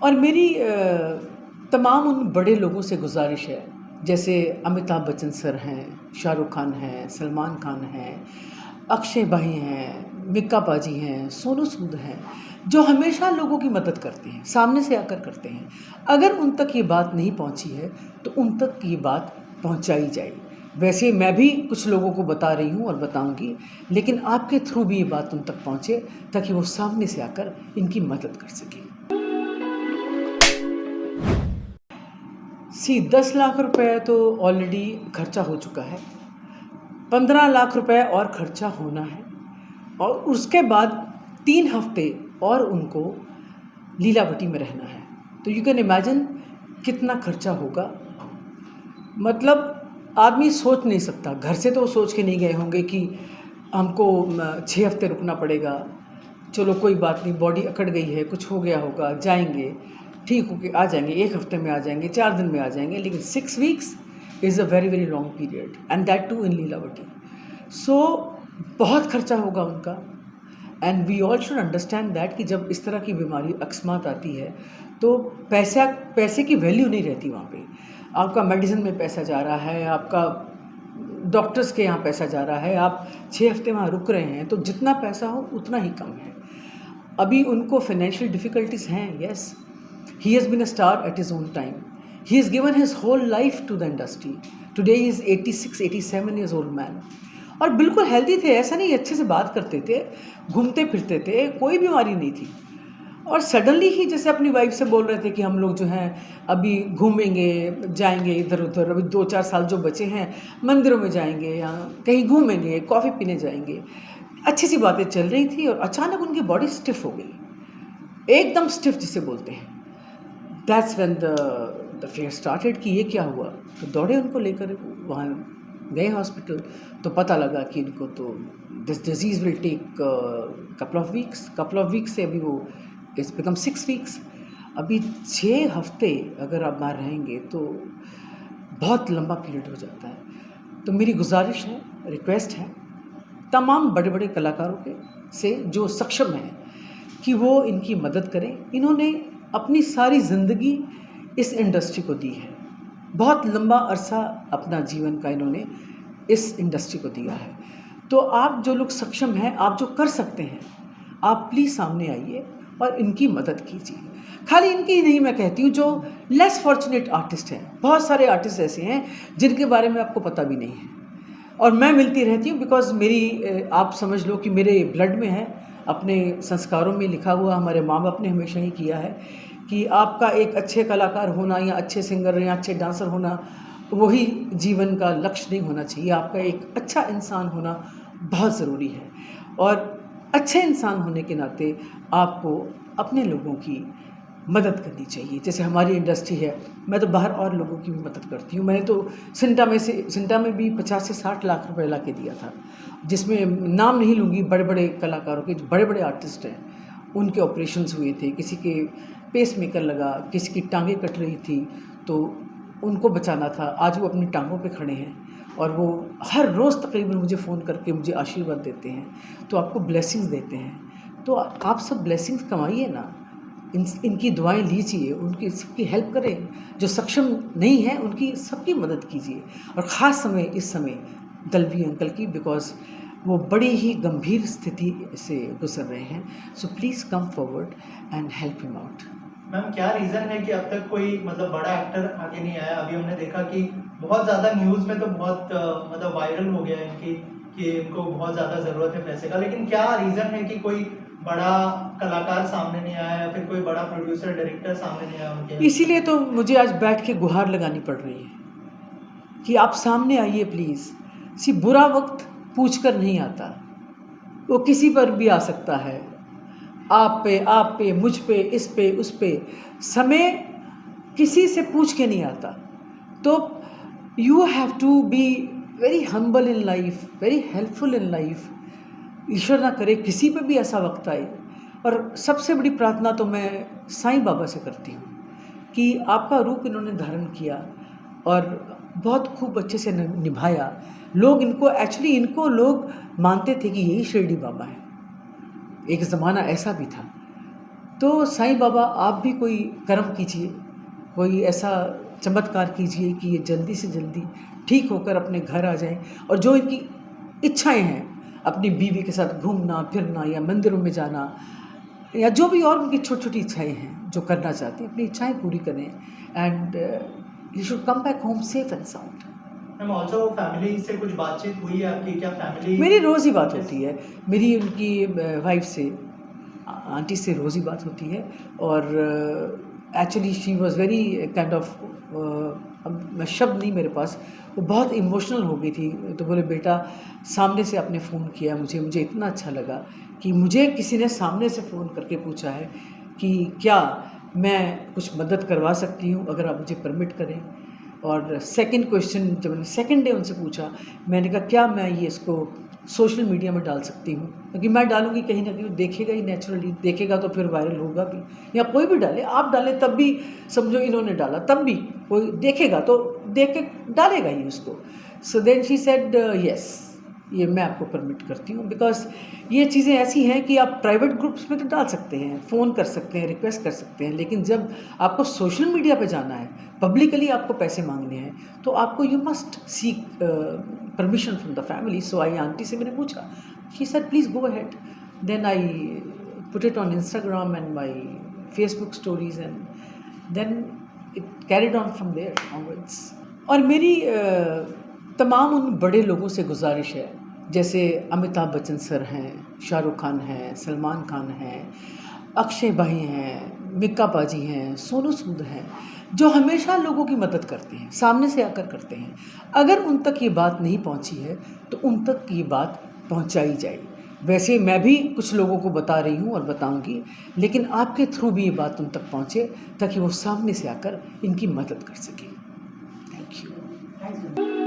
और मेरी तमाम उन बड़े लोगों से गुजारिश है, जैसे अमिताभ बच्चन सर हैं, शाहरुख खान हैं, सलमान खान हैं, अक्षय भाई हैं, मिक्का पाजी हैं, सोनू सूद हैं, जो हमेशा लोगों की मदद करते हैं, सामने से आकर करते हैं। अगर उन तक ये बात नहीं पहुंची है तो उन तक ये बात पहुंचाई जाए। वैसे मैं भी कुछ लोगों को बता रही हूँ और बताऊंगी, लेकिन आपके थ्रू भी ये बात उन तक पहुँचे ताकि वो सामने से आकर इनकी मदद कर सकें। 10 लाख रुपए तो ऑलरेडी खर्चा हो चुका है, 15 लाख रुपए और खर्चा होना है, और उसके बाद 3 हफ्ते और उनको लीलावती में रहना है। तो यू कैन इमेजिन कितना खर्चा होगा। मतलब आदमी सोच नहीं सकता। घर से तो सोच के नहीं गए होंगे कि हमको 6 हफ्ते रुकना पड़ेगा, चलो कोई बात नहीं, बॉडी अकड़ गई है, कुछ हो गया होगा, जाएंगे, ठीक होके आ जाएंगे, 1 हफ्ते में आ जाएंगे, 4 दिन में आ जाएंगे। लेकिन 6 weeks is a very very long period, and that too in Lilavati. So बहुत खर्चा होगा उनका। And we all should understand that कि जब इस तरह की बीमारी अकस्मात आती है तो पैसे की वैल्यू नहीं रहती वहाँ पे। आपका मेडिसिन में पैसा जा रहा है, आपका डॉक्टर्स के यहाँ पैसा जा रहा है, आप 6 हफ्ते वहाँ रुक रहे हैं, तो जितना पैसा हो उतना ही कम है। अभी उनको फाइनेंशियल डिफ़िकल्टीज़ हैं, yes. He has been a star at his own time, he has given his whole life to the industry. Today he is 86-87 years old man, और बिल्कुल हेल्दी थे, ऐसा नहीं, अच्छे से बात करते थे, घूमते फिरते थे, कोई बीमारी नहीं थी। और सडनली ही जैसे अपनी वाइफ से बोल रहे थे कि हम लोग जो हैं अभी घूमेंगे, जाएंगे इधर उधर, अभी 2-4 साल जो बचे हैं मंदिरों में जाएंगे या कहीं घूमेंगे, कॉफ़ी पीने जाएंगे, अच्छी सी बातें चल रही थी, और अचानक उनकी बॉडी स्टिफ हो गई, एकदम स्टिफ जिसे बोलते हैं। That's when the fair started कि ये क्या हुआ। तो दौड़े उनको लेकर, वहाँ गए हॉस्पिटल, तो पता लगा कि इनको तो this disease will take couple of weeks से अभी वो इट्स बिकम 6 वीक्स। अभी 6 हफ्ते अगर आप बाहर रहेंगे तो बहुत लंबा पीरियड हो जाता है। तो मेरी गुजारिश है, रिक्वेस्ट है तमाम बड़े बड़े कलाकारों के से जो सक्षम हैं कि वो इनकी मदद करें। इन्होंने अपनी सारी ज़िंदगी इस इंडस्ट्री को दी है, बहुत लंबा अरसा अपना जीवन का इन्होंने इस इंडस्ट्री को दिया है। तो आप जो लोग सक्षम हैं, आप जो कर सकते हैं, आप प्लीज़ सामने आइए और इनकी मदद कीजिए। खाली इनकी ही नहीं, मैं कहती हूँ जो लेस फॉर्चुनेट आर्टिस्ट हैं, बहुत सारे आर्टिस्ट ऐसे हैं जिनके बारे में आपको पता भी नहीं है, और मैं मिलती रहती हूँ बिकॉज़ मेरी आप समझ लो कि मेरे ब्लड में है, अपने संस्कारों में लिखा हुआ। हमारे माँ बाप ने हमेशा ही किया है कि आपका एक अच्छे कलाकार होना या अच्छे सिंगर या अच्छे डांसर होना वही जीवन का लक्ष्य नहीं होना चाहिए। आपका एक अच्छा इंसान होना बहुत ज़रूरी है, और अच्छे इंसान होने के नाते आपको अपने लोगों की मदद करनी चाहिए। जैसे हमारी इंडस्ट्री है, मैं तो बाहर और लोगों की भी मदद करती हूँ। मैंने तो सिंटा में भी 50 से 60 लाख रुपए ला के दिया था, जिसमें नाम नहीं लूँगी, बड़े बड़े कलाकारों के, जो बड़े बड़े आर्टिस्ट हैं, उनके ऑपरेशंस हुए थे। किसी के पेस मेकर लगा, किसी की टांगें कट रही थी, तो उनको बचाना था। आज वो अपनी टांगों पे खड़े हैं, और वो हर रोज़ तकरीबन मुझे फ़ोन करके मुझे आशीर्वाद देते हैं, तो आपको ब्लेसिंग्स देते हैं। तो आप सब ब्लेसिंग्स कमाइए ना, इनकी दुआएं लीजिए, उनकी सबकी हेल्प करें। जो सक्षम नहीं है उनकी सबकी मदद कीजिए, और ख़ास समय इस समय दलवी अंकल की, बिकॉज़ वो बड़ी ही गंभीर स्थिति से गुजर रहे हैं। So please come forward and help him out. Ma'am, क्या रीज़न है कि अब तक कोई मतलब बड़ा एक्टर आगे नहीं आया? अभी हमने देखा कि बहुत ज़्यादा न्यूज़ में तो बहुत मतलब वायरल हो गया है कि इनको बहुत ज़्यादा ज़रूरत है पैसे का, लेकिन क्या रीज़न है कि कोई बड़ा कलाकार सामने नहीं आया या फिर कोई बड़ा प्रोड्यूसर डायरेक्टर सामने नहीं आया उनके? इसीलिए तो मुझे आज बैठ के गुहार लगानी पड़ रही है कि आप सामने आइए प्लीज़। बुरा वक्त पूछ कर नहीं आता, वो किसी पर भी आ सकता है, आप पे, मुझ पे, इस पे, उस पे। समय किसी से पूछ के नहीं आता। तो you have to be very humble in life, very helpful in life. ईश्वर ना करे किसी पे भी ऐसा वक्त आए। और सबसे बड़ी प्रार्थना तो मैं साईं बाबा से करती हूँ कि आपका रूप इन्होंने धारण किया और बहुत खूब अच्छे से निभाया। लोग इनको लोग मानते थे कि यही शिरडी बाबा है। एक ज़माना ऐसा भी था। तो साईं बाबा आप भी कोई कर्म कीजिए, कोई ऐसा चमत्कार कीजिए कि ये जल्दी से जल्दी ठीक होकर अपने घर आ जाएं, और जो इनकी इच्छाएं हैं, अपनी बीवी के साथ घूमना फिरना या मंदिरों में जाना या जो भी और उनकी छोटी छोटी इच्छाएं हैं जो करना चाहते हैं, अपनी इच्छाएं पूरी करें, and you should come back home safe and sound. Ma'am also family से कुछ बातचीत हुई है आपकी? क्या फैमिली मेरी रोज़ ही बात होती है, मेरी उनकी वाइफ से, आंटी से रोज़ ही बात होती है। और actually she was very kind of, अब शब्द नहीं मेरे पास, वो बहुत इमोशनल हो गई थी। तो बोले बेटा, सामने से आपने फ़ोन किया मुझे इतना अच्छा लगा कि मुझे किसी ने सामने से फ़ोन करके पूछा है कि क्या मैं कुछ मदद करवा सकती हूँ, अगर आप मुझे परमिट करें। और सेकंड क्वेश्चन जब मैंने सेकंड डे उनसे पूछा, मैंने कहा क्या मैं ये इसको सोशल मीडिया में डाल सकती हूँ, क्योंकि मैं डालूंगी कहीं ना कहीं वो देखेगा ही, नेचुरली देखेगा तो फिर वायरल होगा भी, या कोई भी डाले, आप डालें तब भी समझो इन्होंने डाला तब भी कोई देखेगा तो देख के डालेगा ही उसको। So then she said yes, ये मैं आपको परमिट करती हूँ, बिकॉज ये चीज़ें ऐसी हैं कि आप प्राइवेट ग्रुप्स में तो डाल सकते हैं, फ़ोन कर सकते हैं, रिक्वेस्ट कर सकते हैं, लेकिन जब आपको सोशल मीडिया पे जाना है, पब्लिकली आपको पैसे मांगने हैं, तो आपको you must seek permission from the family. So I aunty से मैंने पूछा, she said please go ahead. Then I put it on Instagram and my Facebook stories, and then it carried on from there onwards. और मेरी तमाम उन बड़े लोगों से गुजारिश है, जैसे अमिताभ बच्चन सर हैं, शाहरुख खान हैं, सलमान खान हैं, अक्षय भाई हैं, मिक्का पाजी हैं, सोनू सूद हैं, जो हमेशा लोगों की मदद करते हैं, सामने से आकर करते हैं। अगर उन तक ये बात नहीं पहुंची है तो उन तक ये बात पहुंचाई जाए। वैसे मैं भी कुछ लोगों को बता रही हूँ और बताऊँगी, लेकिन आपके थ्रू भी ये बात उन तक पहुँचे ताकि वो सामने से आकर इनकी मदद कर सकें। Thank you.